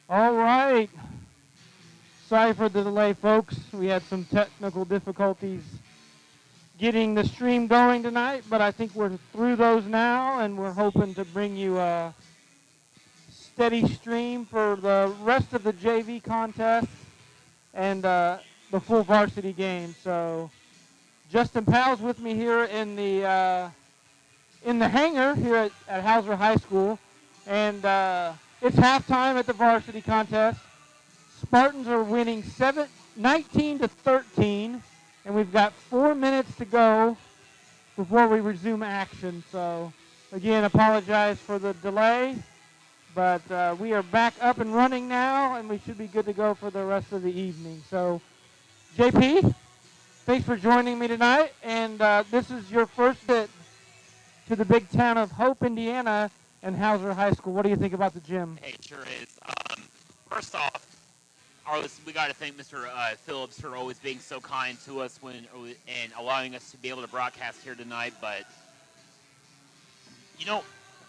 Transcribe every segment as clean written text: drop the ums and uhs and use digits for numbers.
All right. Sorry for the delay, folks. We had some technical difficulties getting the stream going tonight, but I think we're through those now, and we're hoping to bring you a steady stream for the rest of the JV contest and the full varsity game. So Justin Powell's with me here in the hangar here at Hauser High School, and it's halftime at the varsity contest. Spartans are winning 19 to 13, and we've got 4 minutes to go before we resume action. So again, apologize for the delay, but we are back up and running now, and we should be good to go for the rest of the evening. So JP, thanks for joining me tonight, and this is your first visit to the big town of Hope, Indiana, and Hauser High School. What do you think about the gym? Hey, it sure is. First off, we got to thank Mr. Phillips for always being so kind to us and allowing us to be able to broadcast here tonight. But, you know,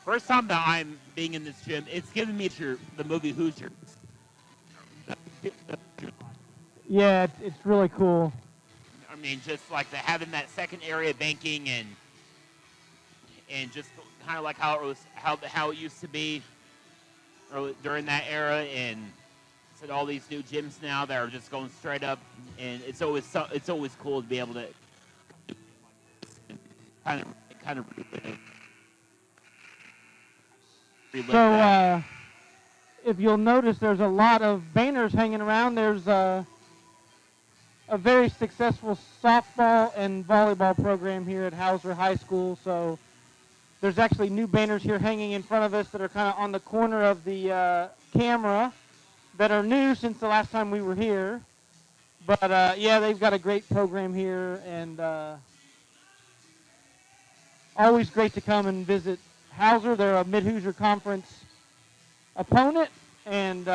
first time that I'm being in this gym, it's giving me the movie Hoosier. Yeah, it's really cool. I mean, just like having that second area banking and just kind of like how it used to be during that era, and said all these new gyms now that are just going straight up, and it's always cool to be able to kind of relive So that. if you'll notice, there's a lot of banners hanging around. There's a very successful softball and volleyball program here at Hauser High School. So there's actually new banners here hanging in front of us that are kind of on the corner of the camera that are new since the last time we were here. But yeah, they've got a great program here, and always great to come and visit Hauser. They're a Mid-Hoosier Conference opponent, and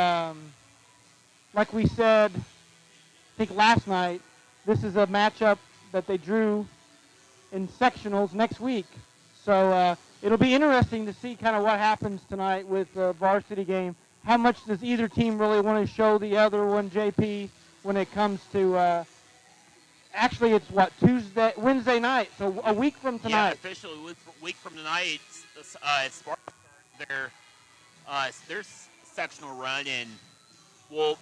like we said, I think last night, this is a matchup that they drew in sectionals next week. So it'll be interesting to see kind of what happens tonight with the varsity game. How much does either team really want to show the other one, JP, when it comes to actually it's what, Wednesday night, so a week from tonight. Yeah, officially a week from tonight, Spartans their sectional run, and we're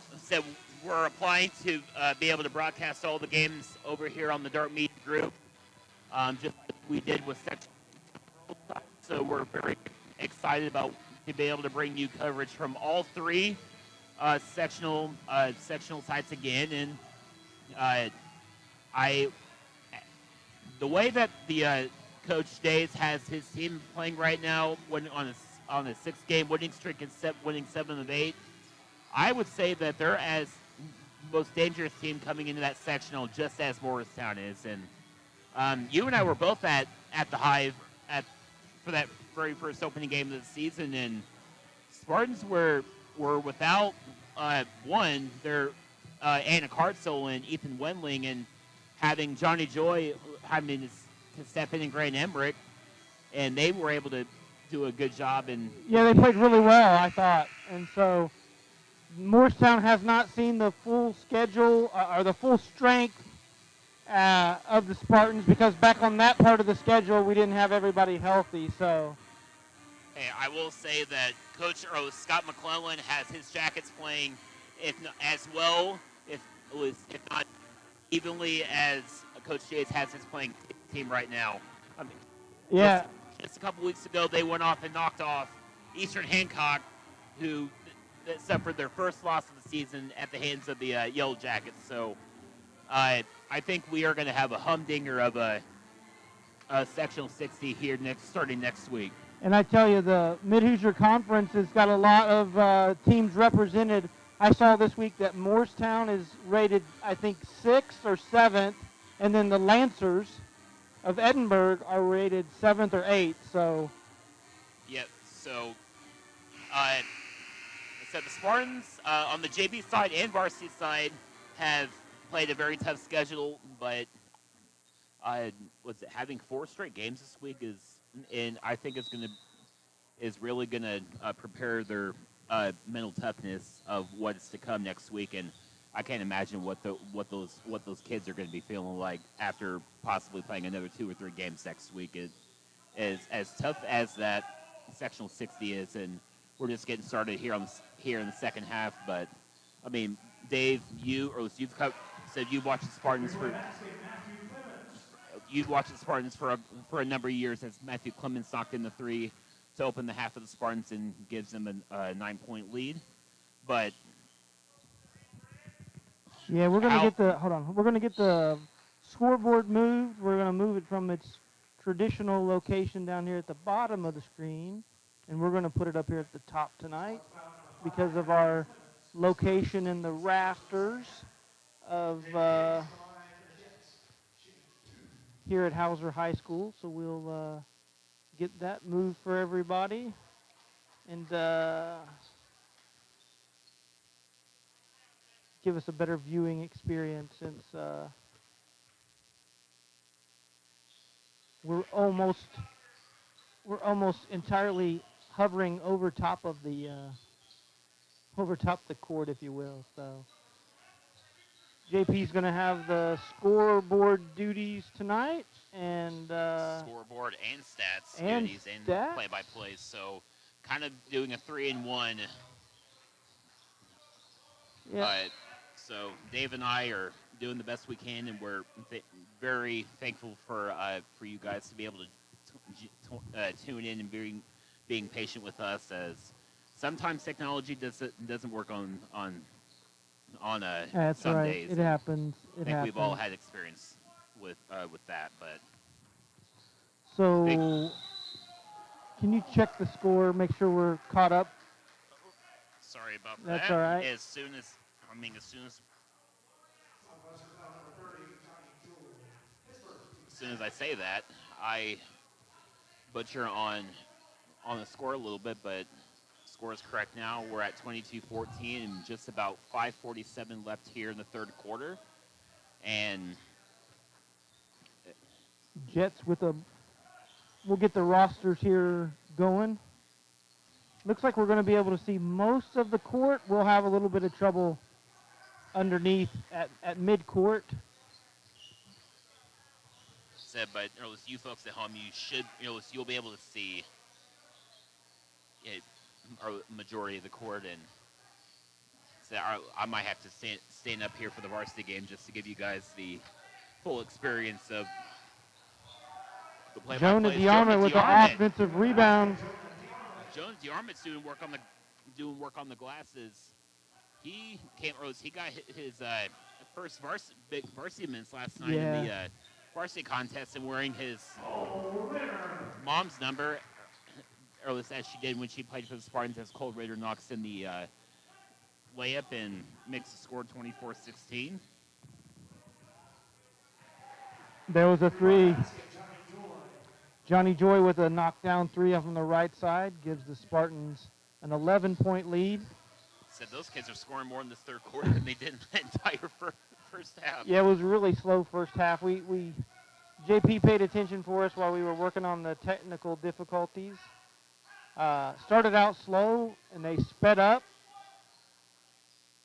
applying to be able to broadcast all the games over here on the Dark Media Group, just like we did with sectional. So we're very excited about to be able to bring you coverage from all three sectional sites again, and the way that the Coach Days has his team playing right now, on a 6-game winning streak and winning 7 of 8, I would say that they're as most dangerous team coming into that sectional, just as Morristown is. And you and I were both at the Hive for that very first opening game of the season, and Spartans were without their Anna Cartzel and Ethan Wendling, and having Johnny Joy having to step in and Grant Emmerich, and they were able to do a good job. And yeah, they played really well, I thought. And so Morristown has not seen the full schedule or the full strength of the Spartans, because back on that part of the schedule, we didn't have everybody healthy. So, hey, I will say that Coach Scott McClellan has his Jackets playing as well, if not evenly, as Coach Yates has his playing team right now. I mean, yeah. Just a couple weeks ago, they went off and knocked off Eastern Hancock, who suffered their first loss of the season at the hands of the Yellow Jackets. So I think we are going to have a humdinger of a sectional 60 here starting next week. And I tell you, the Mid-Hoosier Conference has got a lot of teams represented. I saw this week that Morristown is rated, I think, 6th or 7th, and then the Lancers of Edinburgh are rated 7th or 8th. So, yep. So, the Spartans on the JV side and varsity side have played a very tough schedule, but having 4 straight games this week is really gonna prepare their mental toughness of what is to come next week, and I can't imagine what those kids are going to be feeling like after possibly playing another 2 or 3 games next week. It is as tough as that sectional 60 is, and we're just getting started here in the second half. But I mean, Dave, said you watched the Spartans for a number of years as Matthew Clemens knocked in the 3 to open the half of the Spartans and gives them a 9-point lead. But yeah, we're gonna get the scoreboard moved. We're gonna move it from its traditional location down here at the bottom of the screen, and we're gonna put it up here at the top tonight because of our location in the rafters of here at Hauser High School. So we'll get that moved for everybody, and give us a better viewing experience since we're almost entirely hovering over top of the court, if you will. So JP's going to have the scoreboard duties tonight, and scoreboard and stats duties and play-by-play. So kind of doing a 3-in-1. Yeah. So Dave and I are doing the best we can, and we're very thankful for you guys to be able to tune in and being patient with us, as sometimes technology doesn't work on That's some right. days. It happens. I think we've all had experience with that, but. So, can you check the score? Make sure we're caught up. Sorry about that. That's all right. As soon as I say that, I butcher on the score a little bit, but score is correct now. We're at 22-14 and just about 5:47 left here in the third quarter. And Jets we'll get the rosters here going. Looks like we're going to be able to see most of the court. We'll have a little bit of trouble underneath at mid-court. But you folks at home, you'll be able to see a majority of the court, and so I might have to stand up here for the varsity game just to give you guys the full experience of the play-by-play. Jonah DeArmond with the offensive rebound. Jonah DeArmond's doing work on the glasses. He got his first varsity minutes last night in the varsity contest, and wearing his mom's number, as she did when she played for the Spartans, as Cole Rader knocks in the layup and makes the score 24-16. There was a 3. Johnny Joy with a knockdown 3 up on the right side gives the Spartans an 11-point lead. Said those kids are scoring more in this third quarter than they did in the entire first half. Yeah, it was a really slow first half. JP paid attention for us while we were working on the technical difficulties. Started out slow, and they sped up.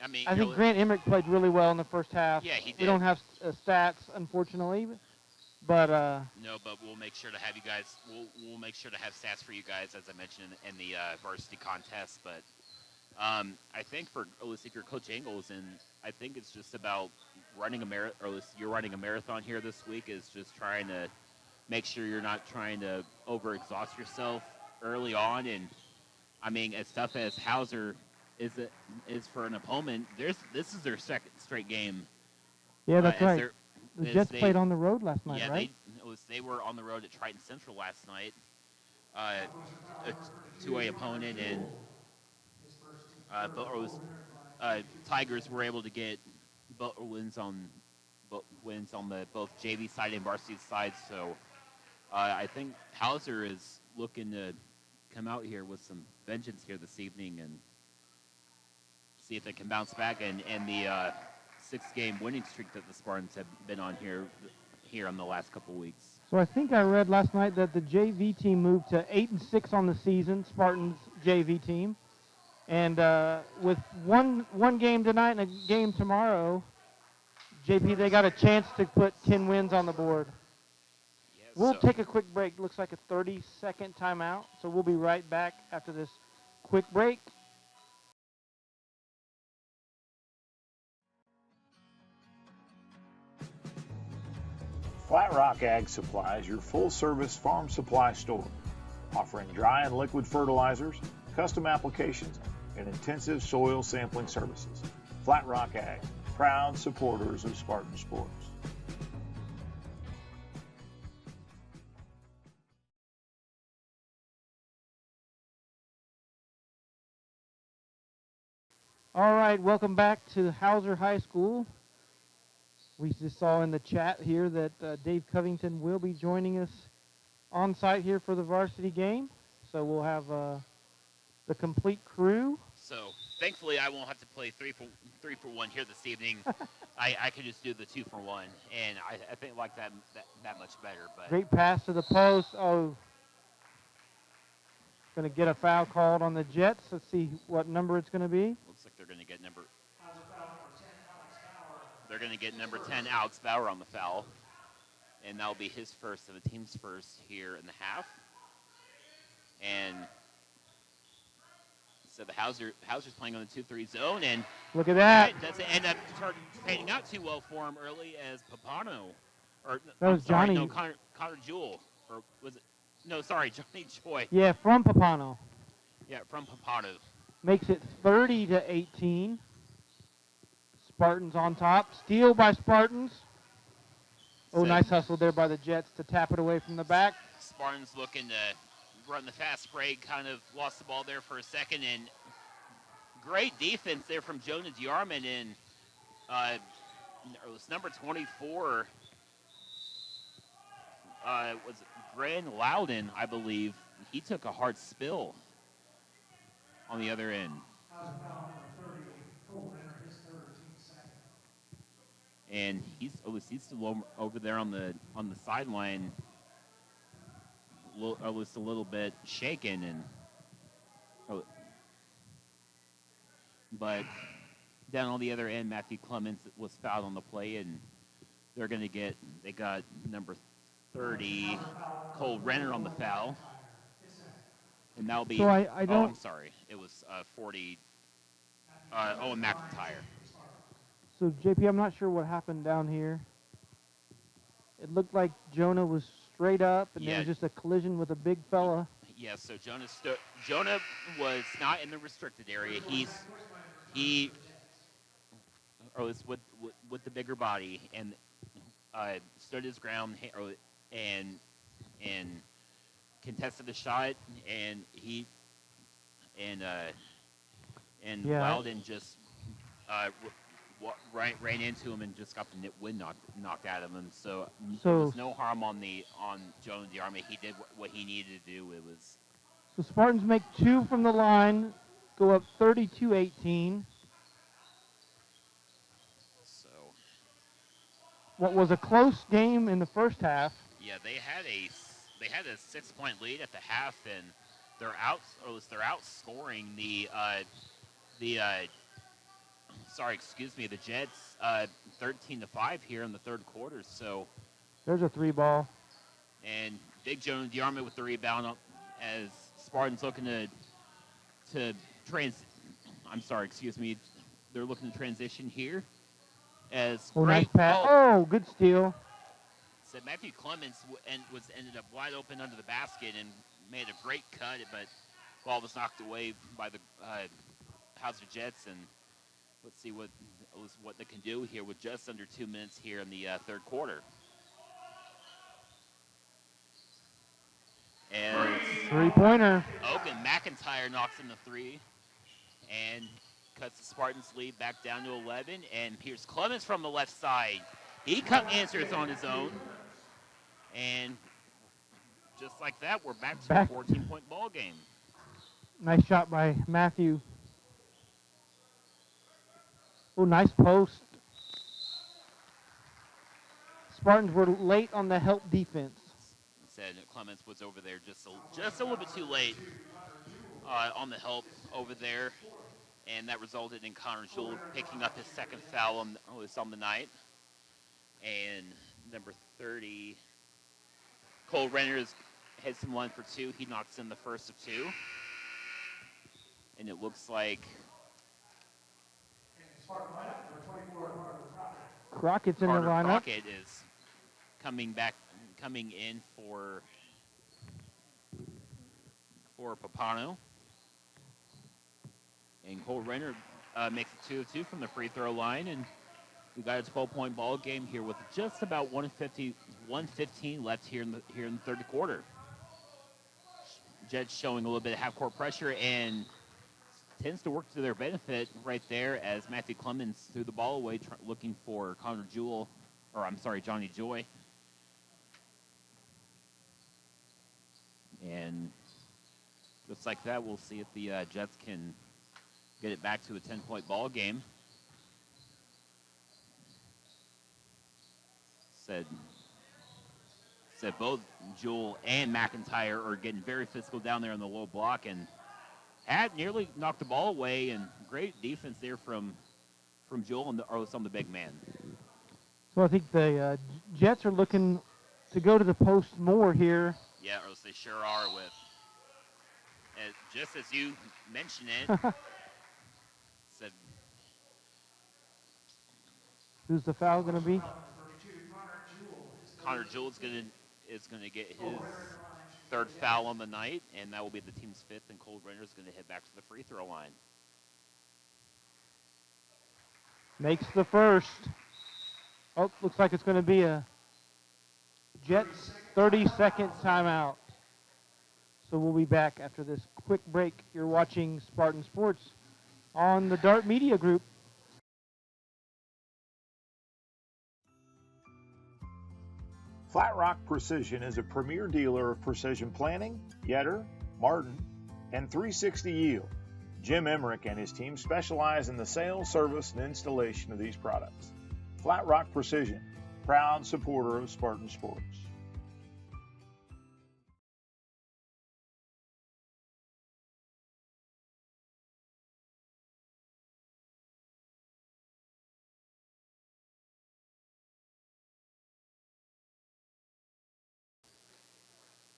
I think Grant Emmerich played really well in the first half. Yeah, he did. We don't have stats, unfortunately, but no, but we'll make sure to have you guys. We'll make sure to have stats for you guys, as I mentioned in the varsity contest. But I think if you're Coach Engels, and I think it's just about running a marathon. You're running a marathon here this week. Is just trying to make sure you're not trying to overexhaust yourself early on. And I mean, as tough as Hauser is for an opponent, this is their second straight game. Yeah, that's right. The Jets played on the road last night, right? They were on the road at Triton Central last night, a 2A opponent, and Tigers were able to get wins on both JV side and varsity side. So I think Hauser is looking to come out here with some vengeance here this evening and see if they can bounce back and the 6-game winning streak that the Spartans have been on here on the last couple weeks. So I think I read last night that the JV team moved to 8-6 on the season, Spartans JV team, And with one game tonight and a game tomorrow, JP, they got a chance to put 10 wins on the board. Yeah, We'll take a quick break. Looks like a 30-second timeout. So we'll be right back after this quick break. Flat Rock Ag Supply is your full-service farm supply store, offering dry and liquid fertilizers, custom applications, and intensive soil sampling services. Flat Rock Ag, proud supporters of Spartan Sports. All right, welcome back to Hauser High School. We just saw in the chat here that Dave Covington will be joining us on site here for the varsity game. So we'll have the complete crew. So thankfully, I won't have to play three for one here this evening. I could just do the 2 for 1, and I think like that much better. But Great pass to the post. Oh, going to get a foul called on the Jets. Let's see what number it's going to be. Looks like they're going to get number 10, Alex Bauer, on the foul, and that'll be his first of the team's first here in the half. And so the Hauser's playing on the 2-3 zone, and look at that. Doesn't end up panning out too well for him early as Papano, or that was Johnny. No, Connor Jewell, or was it? No, sorry, Johnny Joy. Yeah, from Papano. Yeah, from Papano. Makes it 30-18. Spartans on top. Steal by Spartans. Oh, So nice hustle there by the Jets to tap it away from the back. Spartans looking to run the fast break, kind of lost the ball there for a second, and great defense there from Jonah Diarman, and it was number 24, was Grant Loudon, I believe. He took a hard spill on the other end. And he's still over there on the sideline, at least a little bit shaken, and but down on the other end, Matthew Clemens was fouled on the play, and they got number 30, Cole Renner, on the foul, and that'll be. So I don't. Oh, I'm sorry, it was 40. Owen McIntyre. So, JP, I'm not sure what happened down here. It looked like Jonah was straight up, and there was just a collision with a big fella. Yeah, so Jonah was not in the restricted area. He was with the bigger body, and stood his ground and contested the shot, and Loudon just ran into him and just got the wind knocked out of him. So there was no harm on Jonah Diarma. He did what he needed to do. So Spartans make 2 from the line, go up 32-18. So what was a close game in the first half. Yeah, they had a 6-point lead at the half, and they're outscoring the Jets 13-5 here in the third quarter. So there's a 3-ball. And Big Jonah Diarma with the rebound as Spartans looking they're looking to transition here. Nice pass. Oh, good steal. So Matthew Clemens ended up wide open under the basket and made a great cut, but ball was knocked away by the Hauser Jets, and let's see what they can do here with just under 2 minutes here in the third quarter. And 3-pointer. Open McIntyre knocks in the 3 and cuts the Spartans lead back down to 11. And here's Clemens from the left side. He answers on his own. And just like that, we're back to a 14-point ball game. Nice shot by Matthew. Oh, nice post. Spartans were late on the help defense. Said Clemens was over there just a little bit too late on the help over there. and that resulted in Connor Jewell picking up his second foul on the night. And number 30, Cole Renner hits him 1 for 2. He knocks in the first of 2. And it looks like Crockett's in the Carter lineup. Crockett is coming in for Papano. And Cole Renner makes it 2 of 2 from the free throw line, and we got a 12-point ball game here with just about 1:15 left here in the third quarter. Jets showing a little bit of half-court pressure and tends to work to their benefit right there as Matthew Clemens threw the ball away looking for Johnny Joy. And just like that, we'll see if the Jets can get it back to a 10-point ball game. Said both Jewell and McIntyre are getting very physical down there in the low block, and had nearly knocked the ball away, and great defense there from Jewell and on the big man. So I think the Jets are looking to go to the post more here. Yeah, or else they sure are with, just as you mentioned it, said. Who's the foul going to be? Connor Jewell is going to get his third foul on the night, and that will be the team's fifth, and Cole Renner is going to head back to the free throw line. Makes the first. Oh, looks like it's going to be a Jets 30-second timeout. So we'll be back after this quick break. You're watching Spartan Sports on the Dart Media Group. Flat Rock Precision is a premier dealer of precision planting, Yetter, Martin, and 360 Yield. Jim Emmerich and his team specialize in the sales, service, and installation of these products. Flat Rock Precision, proud supporter of Spartan Sports.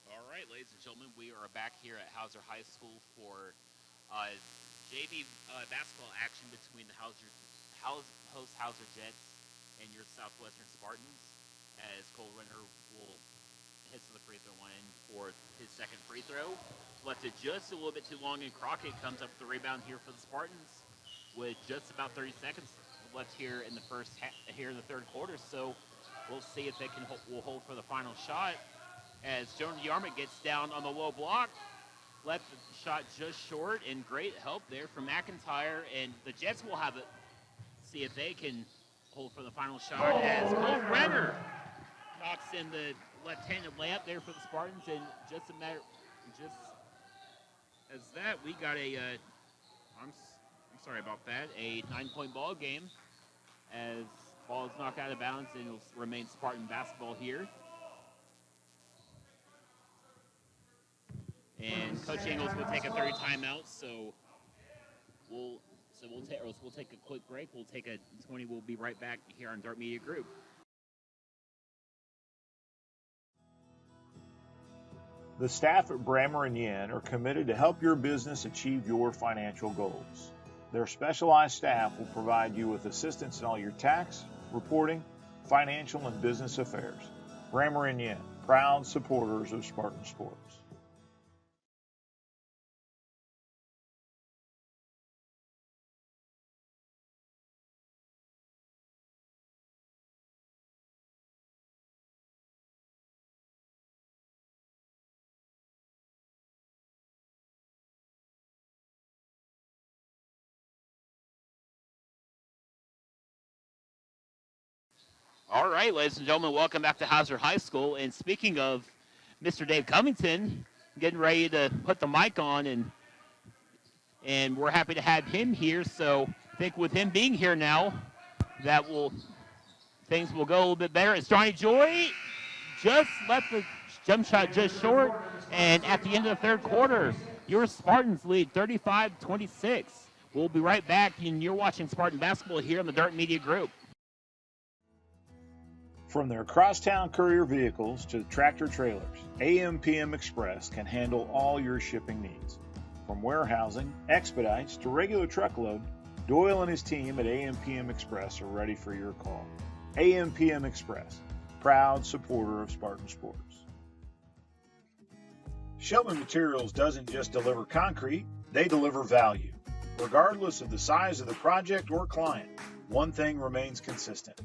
All right, ladies and gentlemen, we are back here at Hauser High School for JV basketball action between the host Hauser Jets and your Southwestern Spartans, as Cole Renner will hit to the free throw line for his second free throw. Left it just a little bit too long, and Crockett comes up with the rebound here for the Spartans with just about 30 seconds left here in the third quarter. So we'll see if they will hold for the final shot. As Jonah Yarmouth gets down on the low block, left the shot just short, and great help there from McIntyre, and the Jets will have it. See if they can hold for the final shot as Cole Renner knocks in the left-handed layup there for the Spartans, and just as that, we got I'm sorry about that, a 9-point ball game as ball is knocked out of bounds, and it'll remain Spartan basketball here. And Coach Ingles will take a 30 timeout, so we'll take a quick break. We'll take a 20. We'll be right back here on Dart Media Group. The staff at Brammer & Yen are committed to help your business achieve your financial goals. Their specialized staff will provide you with assistance in all your tax, reporting, financial, and business affairs. Brammer & Yen, proud supporters of Spartan Sports. All right, ladies and gentlemen, welcome back to Hauser High School. And speaking of Mr. Dave Covington, getting ready to put the mic on, and we're happy to have him here. So I think with him being here now, things will go a little bit better. It's Johnny Joy just left the jump shot just short, and at the end of the third quarter, your Spartans lead 35-26 We'll be right back, and you're watching Spartan Basketball here on the Dart Media Group. From their crosstown courier vehicles to tractor trailers, AM/PM Express can handle all your shipping needs. From warehousing, expedites, to regular truckload, Doyle and his team at AM/PM Express are ready for your call. AM/PM Express, proud supporter of Spartan Sports. Shelby Materials doesn't just deliver concrete, they deliver value. Regardless of the size of the project or client, one thing remains consistent: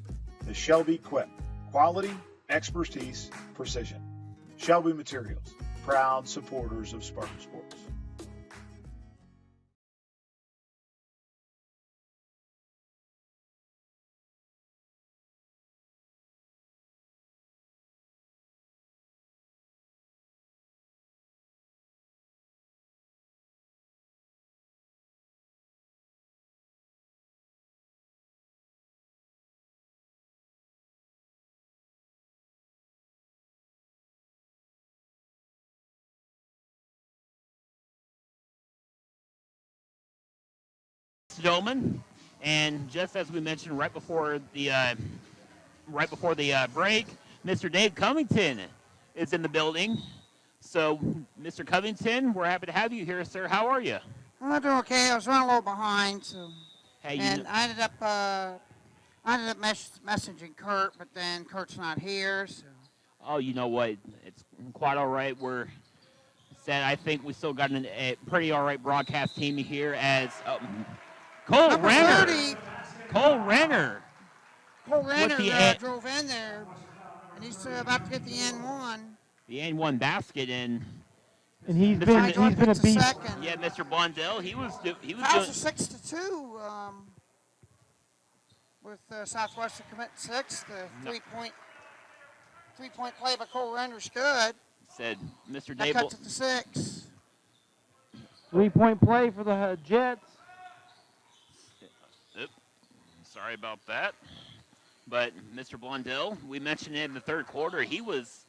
the Shelby Quip. Quality, expertise, precision. Shelby Materials, proud supporters of Spartan Sports. Gentlemen, and just as we mentioned right before the break, Mr. Dave Covington is in the building. So, Mr. Covington, we're happy to have you here, sir. How are you? I'm doing okay. I was running a little behind, so Hey, and I ended up messaging Kurt, but then Kurt's not here. So oh, you know what? It's quite all right. I think we still got a pretty all right broadcast team here as Cole number Renner. 30, Cole Renner. drove in there, and he's about to get the N1. The N1 basket, and he's Mr. been a beast. Second. Yeah, Mr. Blondell, he was doing. Hauser 6-2 with Southwestern committing 6. The three-point play by Cole Renner's good. Said Mr. That Dable. cuts it to 6. 3-point play for the Jets. Sorry about that. But Mr. Blondell, we mentioned it in the third quarter. He's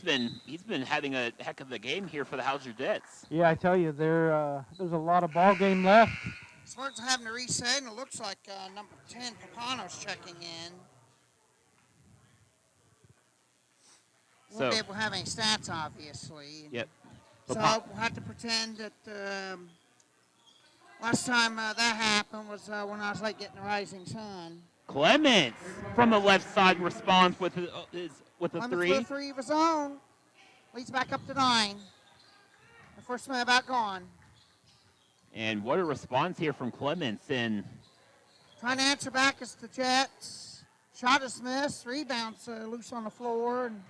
been having a heck of a game here for the Hauser Jets. Yeah, I tell you, there's a lot of ball game left. Spartans having to reset, and it looks like number 10, Papano's checking in. Won't be able to have any stats, obviously. Yep. So we'll have to pretend that last time that happened was when I was late getting the rising sun. Clements from the left side responds with a Clements three. with a 3 of his own. Leads back up to 9. The first man about gone. And what a response here from Clements. And trying to answer back is the Jets. Shot is missed. Rebounds loose on the floor. And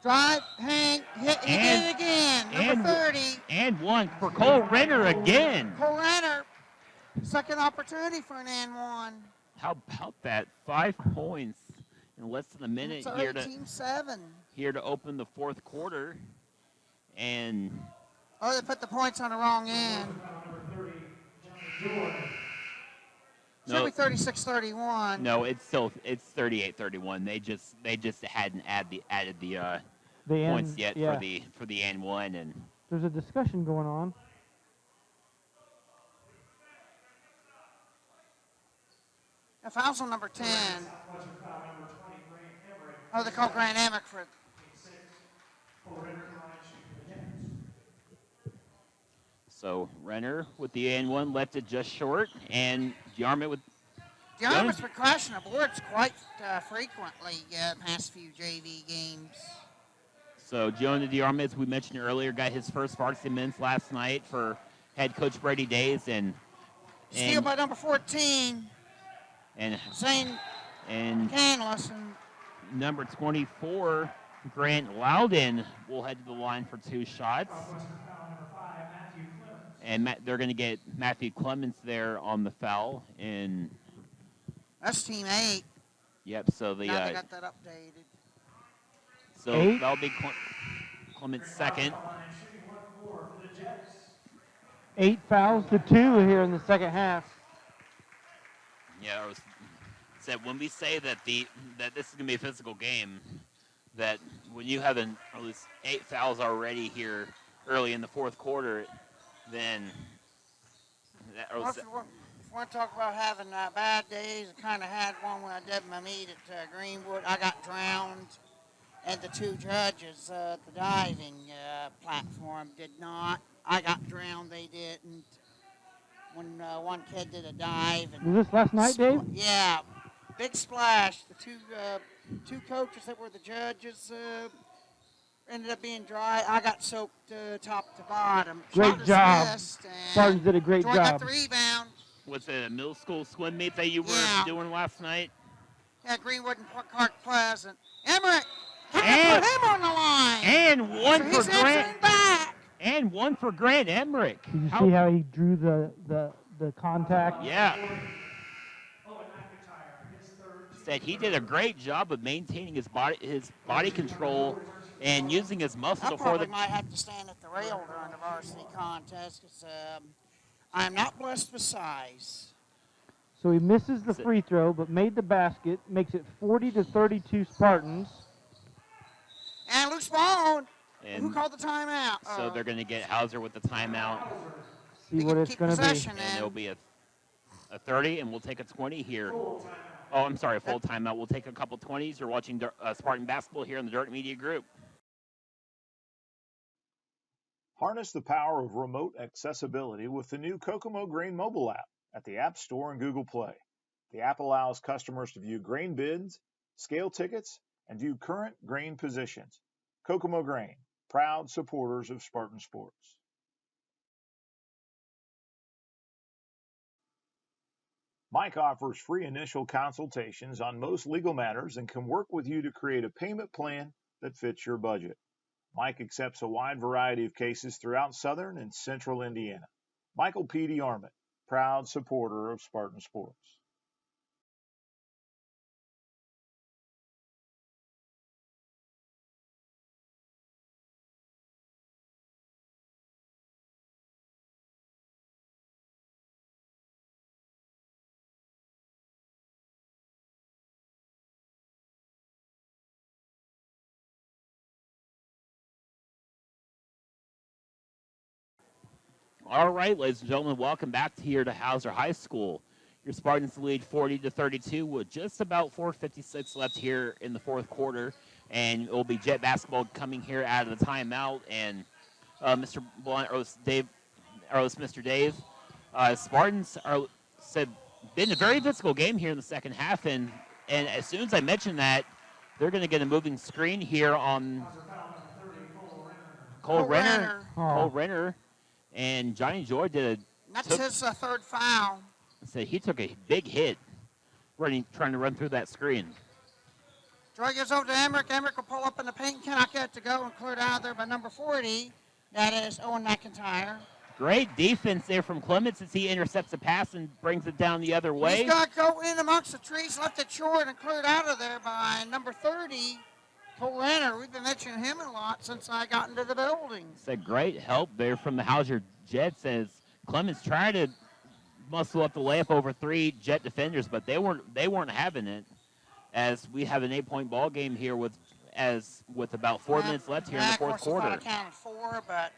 drive, hang, hit, he did it again. Number 30. And one for Cole Renner again. Cole Renner. Second opportunity for an and one. How about that? 5 points in less than a minute It's here 18-7. to open the fourth quarter. And oh, they put the points on the wrong end. Should be 36-31. No, it's 38-31. They just hadn't added the points yet for the and one, and there's a discussion going on. A foul's on number 10. Oh, they call Grant Emick for it. So Renner with the and one left it just short, and Yarmouth Yarmouth's been crashing the boards quite frequently past few JV games. So Jonah Diarma, as we mentioned earlier, got his first varsity minutes last night for head coach Brady Days, and steal by number 14. And Zane Canlis and number 24, Grant Loudon, will head to the line for 2 shots. And they're going to get Matthew Clements there on the foul. And that's team 8. Yep. So the now they got that updated. So that'll be Clements' second. 8 fouls to 2 here in the second half. Yeah, I said when we say that this is going to be a physical game, that when you have at least 8 fouls already here early in the fourth quarter, then Well, if you want to talk about having bad days, I kind of had one when I did my meet at Greenwood. I got drowned, and the two judges at the diving platform did not. I got drowned, they didn't. When one kid did a dive. And Was this last night, Dave? Yeah, big splash. The two coaches that were the judges ended up being dry. I got soaked top to bottom. Great job. Spartans did a great Joy job. got the rebound. Was it a middle school swim meet that you were doing last night? Yeah, Greenwood and Park Pleasant. Emmerich, put And- him on the line. And one So for he's Grant. answering back. And one for Grant Emmerich. Did you see how he drew the contact? Yeah. Said he did a great job of maintaining his body control and using his muscle I before probably the. might have to stand at the rail during the varsity contest because I'm not blessed with size. So he misses the free throw, but made the basket, makes it 40-32 Spartans. And loose ball. And Who called the timeout? so they're going to get Hauser with the timeout. See what it's going to be. And it'll be a 30, and we'll take a 20 here. Oh, I'm sorry, full timeout. We'll take a couple 20s. You're watching Spartan basketball here in the Dirt Media Group. Harness the power of remote accessibility with the new Kokomo Grain mobile app at the App Store and Google Play. The app allows customers to view grain bids, scale tickets, and view current grain positions. Kokomo Grain, proud supporters of Spartan sports. Mike offers free initial consultations on most legal matters and can work with you to create a payment plan that fits your budget. Mike accepts a wide variety of cases throughout southern and central Indiana. Michael P. DeArmond, proud supporter of Spartan sports. All right, ladies and gentlemen, welcome back here to Hauser High School. Your Spartans lead 40-32 with just about 4:56 left here in the fourth quarter, and it will be Jet basketball coming here out of the timeout. And Mr. Blunt, or Mr. Dave, Spartans said been a very physical game here in the second half, and as soon as I mentioned that, they're going to get a moving screen here on Cole Renner. Cole Renner. And Johnny Joy That's his third foul. Said he took a big hit trying to run through that screen. Joy goes over to Emmerich. Emmerich will pull up in the paint. Cannot get it to go and cleared out there by number 40. That is Owen McIntyre. Great defense there from Clements as he intercepts a pass and brings it down the other way. He's got to go in amongst the trees, left it short, and cleared out of there by number 30, Cole Renner. We've been mentioning him a lot since I got into the building. Said great help there from the Hauser Jets as Clements tried to muscle up the layup over three Jet defenders, but they weren't having it. As we have an 8-point ball game here with about 4 minutes left here in the fourth quarter. I counted 4, but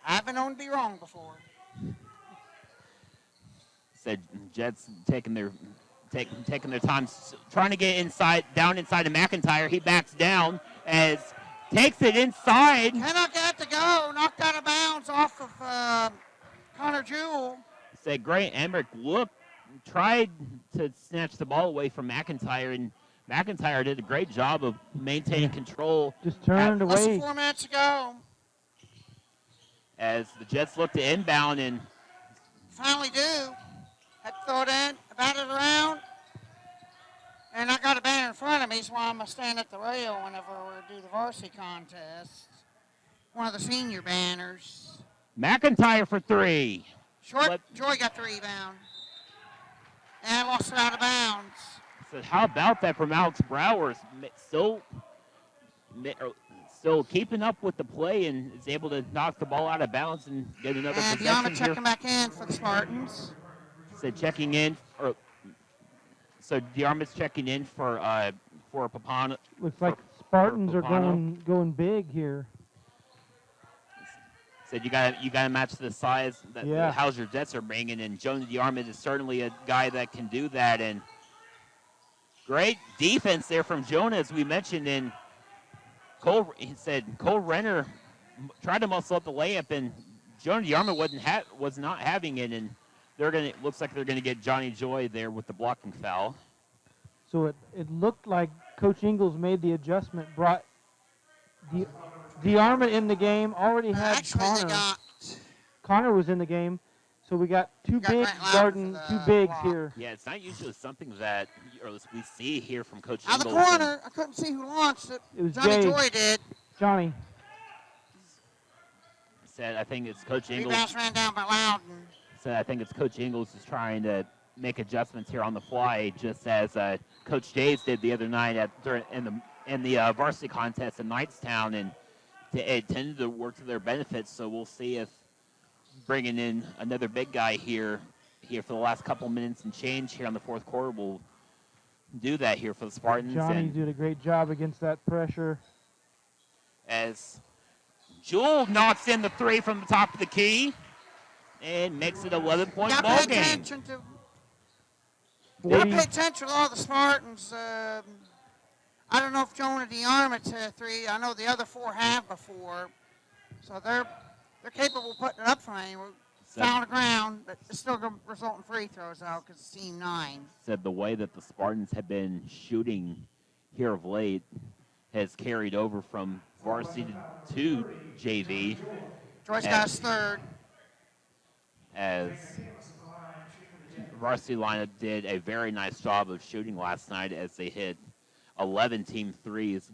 I've been known to be wrong before. Said Jets taking their time, trying to get down inside of McIntyre. He backs down as takes it inside. Cannot get it to go. Knocked out of bounds off of Connor Jewell. Said great. Emmerich tried to snatch the ball away from McIntyre, and McIntyre did a great job of maintaining control. Just turned away. Less than 4 minutes ago. As the Jets look to inbound and finally do. Had to throw it in, bat it around. And I got a banner in front of me, so I'm going to stand at the rail whenever we do the varsity contest. One of the senior banners. McIntyre for 3. Joy got the rebound. And lost it out of bounds. So how about that from Alex Brower? Still keeping up with the play and is able to knock the ball out of bounds and get another possession. And DeArmond checking back in for the Spartans. Checking in, so DeArmond's checking in for Papano. Looks like Spartans are going big here. Said you gotta match the size that Yeah. the Hauser Jets are bringing, and Jonah DeArmond is certainly a guy that can do that. And great defense there from Jonah, as we mentioned. And he said Cole Renner tried to muscle up the layup, and Jonah DeArmond was not having it. And looks like they're gonna get Johnny Joy there with the blocking foul. So it looked like Coach Ingles made the adjustment, brought DeArmond in the game, already had Actually, Connor. Connor was in the game, so we got two bigs guarding two bigs here. Yeah, it's not usually something that we see here from Coach Out of Ingles. the corner, I couldn't see who launched it. It was Johnny Jay. Joy did. Johnny. Said I think it's Coach Ingles. Rebounds ran down by Loudon. Said I think it's Coach Ingles is trying to make adjustments here on the fly, just as Coach Daves did the other night in the varsity contest in Knightstown, and it tended to work to their benefit. So we'll see if bringing in another big guy here for the last couple minutes and change here on the fourth quarter will do that here for the Spartans. Johnny did a great job against that pressure. As Jewel knocks in the three from the top of the key and makes it 11-point ball game. Gotta pay attention to all the Spartans. I don't know if Jonah DeArmond hit three. I know the other four have before. So they're capable of putting it up for me. We're foul the ground, but it's still going to result in free throws, though, because it's team 9. Said the way that the Spartans have been shooting here of late has carried over from varsity to JV. Joyce got his third. As varsity lineup did a very nice job of shooting last night, as they hit 11 team threes,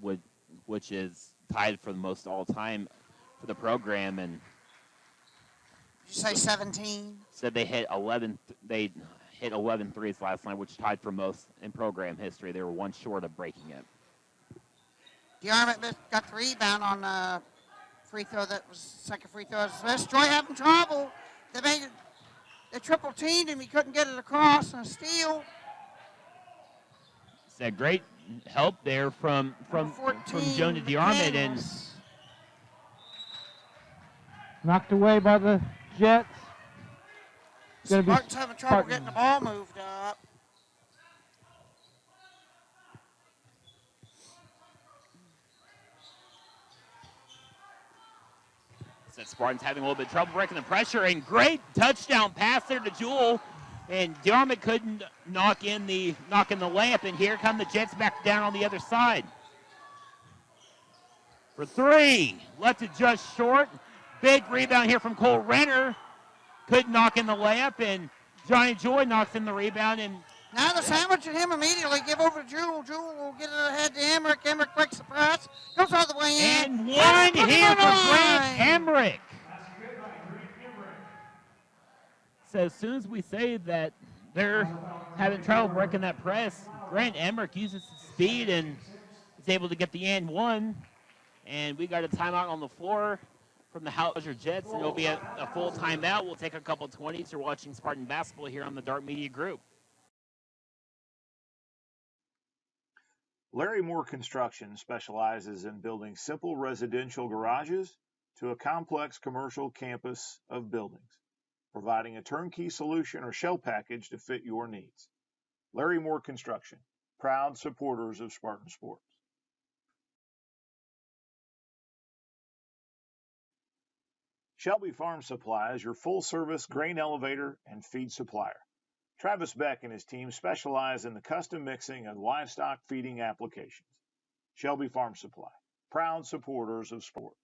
which is tied for the most all-time for the program. And did you say 17? Said they hit 11. They hit 11 threes last night, which tied for most in program history. They were one short of breaking it. DeArmond got the rebound on a free throw that was second free throw. Joy having trouble. They triple teamed him. He couldn't get it across on a steal. Said great help there from Jonah DeArmond, and knocked away by the Jets. Spartans having trouble getting the ball moved up. Said Spartans having a little bit of trouble breaking the pressure, and great touchdown pass there to Jewel. And DeArmond couldn't knock in the layup, and here come the Jets back down on the other side. For three, left it just short. Big rebound here from Cole Renner. Couldn't knock in the layup, and Johnny Joy knocks in the rebound. And now they're sandwiching him immediately. Give over to Jewel. Jewel will get it ahead to Emmerich. Emmerich breaks the press. Goes all the way in. And one here for Grant Emmerich. So as soon as we say that they're having trouble breaking that press, Grant Emmerich uses his speed and is able to get the and one. And we got a timeout on the floor from the Hauser Jets, and it'll be a full timeout. We'll take a couple 20s. You're watching Spartan basketball here on the Dart Media Group. Larry Moore Construction specializes in building simple residential garages to a complex commercial campus of buildings, providing a turnkey solution or shell package to fit your needs. Larry Moore Construction, proud supporters of Spartan Sports. Shelby Farm Supply is your full-service grain elevator and feed supplier. Travis Beck and his team specialize in the custom mixing of livestock feeding applications. Shelby Farm Supply, proud supporters of sports.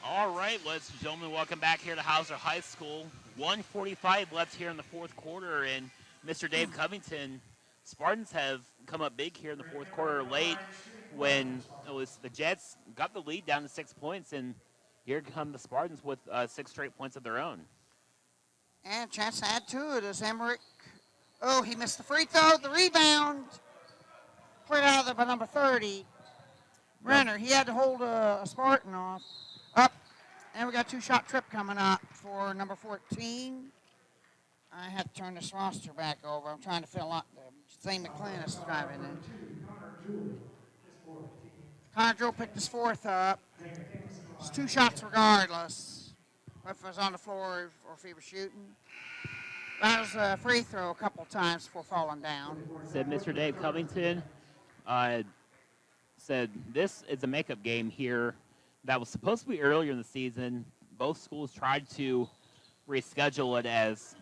All right, ladies and gentlemen, welcome back here to Hauser High School. 1:45 left here in the fourth quarter, and Mr. Dave Covington, Spartans have come up big here in the fourth quarter late when it was the Jets got the lead down to 6 points, and here come the Spartans with 6 straight points of their own. And a chance to add to it is Emmerich. Oh, he missed the free throw, the rebound. Cleared out of there by number 30. Renner, he had to hold a Spartan up. And we got 2-shot trip coming up for number 14. I had to turn this roster back over. I'm trying to fill out the Zane McClellan is driving in. Connor Jewell picked his 4th up. It's 2 shots regardless. If it was on the floor or if he was shooting. That was a free throw a couple times before falling down. Said Mr. Dave Covington, said this is a makeup game here that was supposed to be earlier in the season. Both schools tried to reschedule it as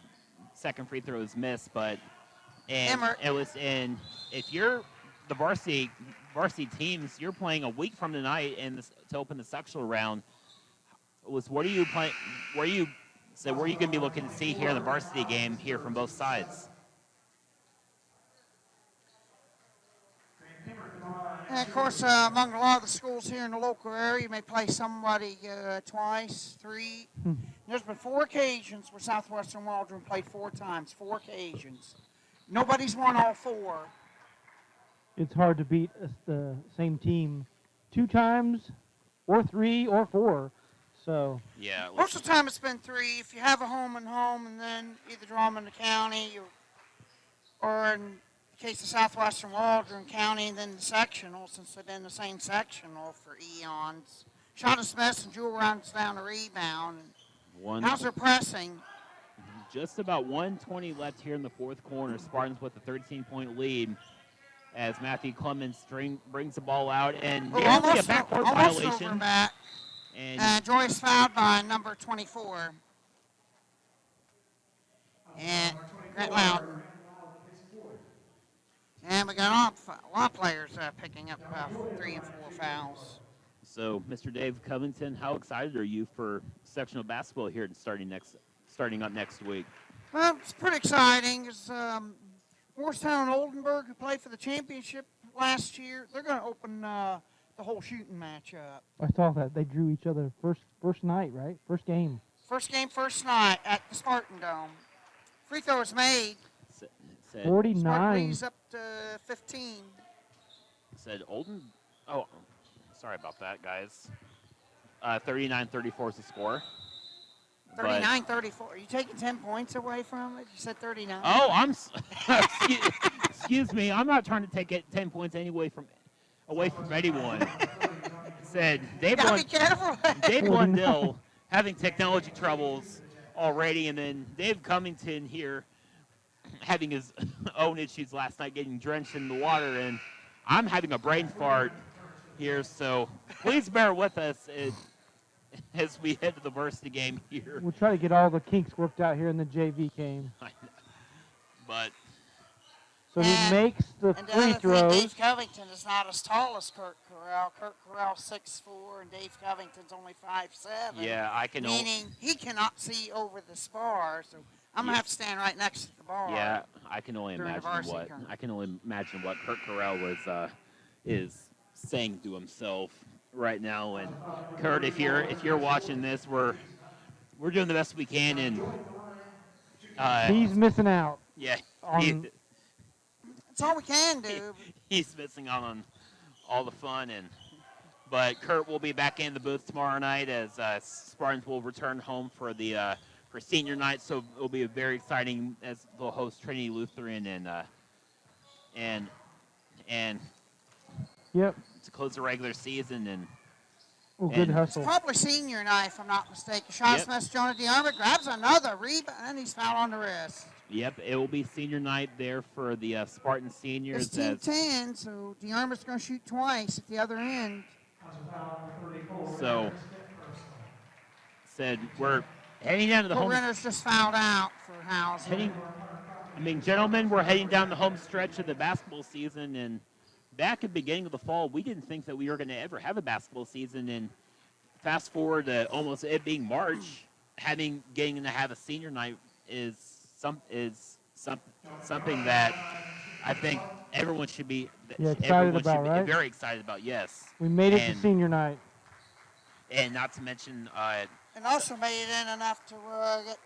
second free throw was missed, but it was in. If you're the varsity teams, you're playing a week from tonight to open the sectional round. What are you playing? Where are you going to be looking to see here in the varsity game here from both sides? And of course, among a lot of the schools here in the local area, you may play somebody twice, 3. There's been 4 occasions where Southwestern Waldron played 4 times, 4 occasions. Nobody's won all 4. It's hard to beat the same team 2 times, or 3, or 4. So yeah, most of the time it's been 3. If you have a home and home, and then either draw them in the county, or in the case of Southwestern Waldron County, and then the sectional, since they've been the same sectional for eons. Shauna Smith and Jewel runs down a rebound. Hauser pressing. Just about 1:20 left here in the 4th quarter. Spartans with a 13-point lead as Matthew Clemens brings the ball out, and nearly a backcourt violation. Back. And Joyce fouled by number 24. And Grant Loud. And we got a lot of players picking up 3 and 4 fouls. So, Mr. Dave Covington, how excited are you for sectional basketball here and starting up next week? Well, it's pretty exciting. It's Morristown and Oldenburg, who played for the championship last year, they're going to open the whole shooting match up. I saw that. They drew each other first night, right? First game. First game, first night at the Spartan Dome. Free throw is made. 49. Spartan leads up to 15. Said Olden. Oh, sorry about that, guys. 39-34 is the score. 39-34. Are you taking 10 points away from it? You said 39. Oh, excuse me. I'm not trying to take 10 points away from anyone. Said Dave Lundell having technology troubles already, and then Dave Covington here having his own issues last night, getting drenched in the water, and I'm having a brain fart here. So please bear with us as we head to the varsity game here. We'll try to get all the kinks worked out here in the JV game. I know. But so he makes the free throws. Dave Covington is not as tall as Kurt Corral. Kurt Corral's 6'4", and Dave Covington's only 5'7". Yeah, meaning he cannot see over the spar. So I'm gonna have to stand right next to the bar. Yeah, I can only imagine what Kurt Corral is saying to himself right now. And Kurt, if you're watching this, we're doing the best we can, and he's missing out. Yeah, that's all we can do. He's missing out on all the fun, but Kurt will be back in the booth tomorrow night as Spartans will return home for senior night. So it'll be very exciting as they'll host Trinity Lutheran and yep, to close the regular season and. Good hustle. It's probably senior night, if I'm not mistaken. Sean Smith, Jonah DeArmond grabs another rebound, and he's fouled on the wrist. Yep, it will be senior night there for the Spartan seniors. It's team 10, so DeArmond's going to shoot twice at the other end. So, said we're heading down to the home. Renner's just fouled out for Hauser. Gentlemen, we're heading down the home stretch of the basketball season, and back at the beginning of the fall, we didn't think that we were going to ever have a basketball season, and fast forward to almost it being March, getting to have a senior night is something that I think everyone should be excited about, right? Very excited about. Yes, we made it to senior night. and not to mention And also made it in enough to get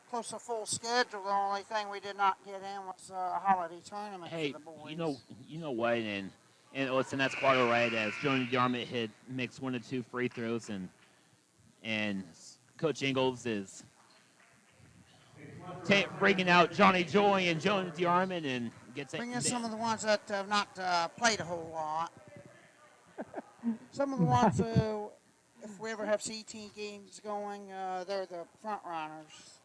close to full schedule. The only thing we did not get in was a holiday tournament hey, for the boys. you know what, and listen, that's quite all right. As Jonah Darmott makes 1 or 2 free throws, and Coach Ingalls is bringing out Johnny Joy and Jonah Darmott and gets bring in some of the ones that have not played a whole lot. Some of the ones who, if we ever have CT games going, they're the front runners.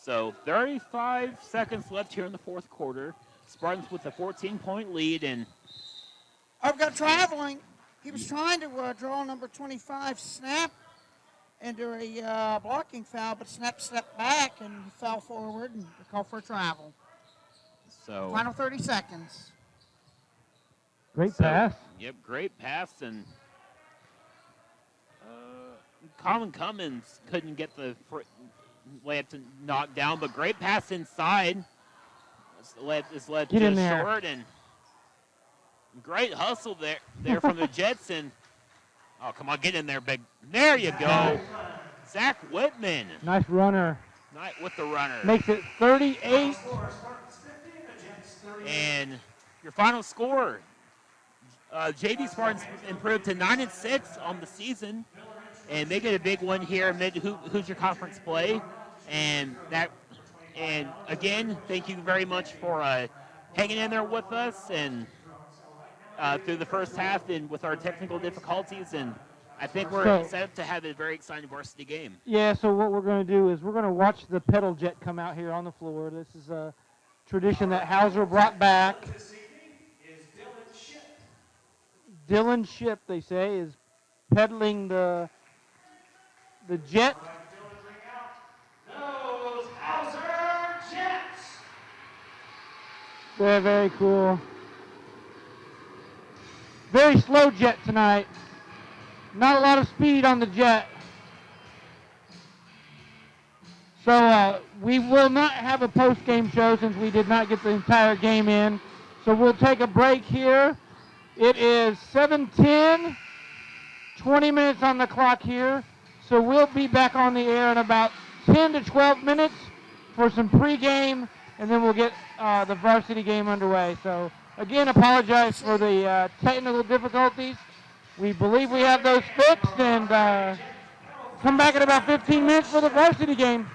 So 35 seconds left here in the fourth quarter. Spartans with a 14-point lead, and I've got traveling. He was trying to draw number 25 snap into a blocking foul, but snap stepped back and he fell forward and called for a travel. So final 30 seconds. Great pass. Yep, great pass, and Colin Cummins couldn't get the layup to knock down, but great pass inside. This led Get to in a there. short, and great hustle there from the Jets. And oh, come on, get in there, big. There you go, Zach Whitman. Nice runner. Nice with the runner. Makes it 38. And your final score. JV Spartans improved to 9-6 on the season, and they get a big one here amid Hoosier Conference play. And again, thank you very much for hanging in there with us and through the first half and with our technical difficulties. And I think we're set up to have a very exciting varsity game. Yeah. So what we're going to do is we're going to watch the pedal jet come out here on the floor. This is a tradition that Hauser brought back. Dylan Ship, they say, is pedaling the jet. Those Hauser Jets. Very, very cool. Very slow jet tonight. Not a lot of speed on the jet. So we will not have a post-game show since we did not get the entire game in. So we'll take a break here. It is 7:10, 20 minutes on the clock here. So we'll be back on the air in about 10 to 12 minutes for some pregame, and then we'll get the varsity game underway. So again, apologize for the technical difficulties. We believe we have those fixed, and come back in about 15 minutes for the varsity game.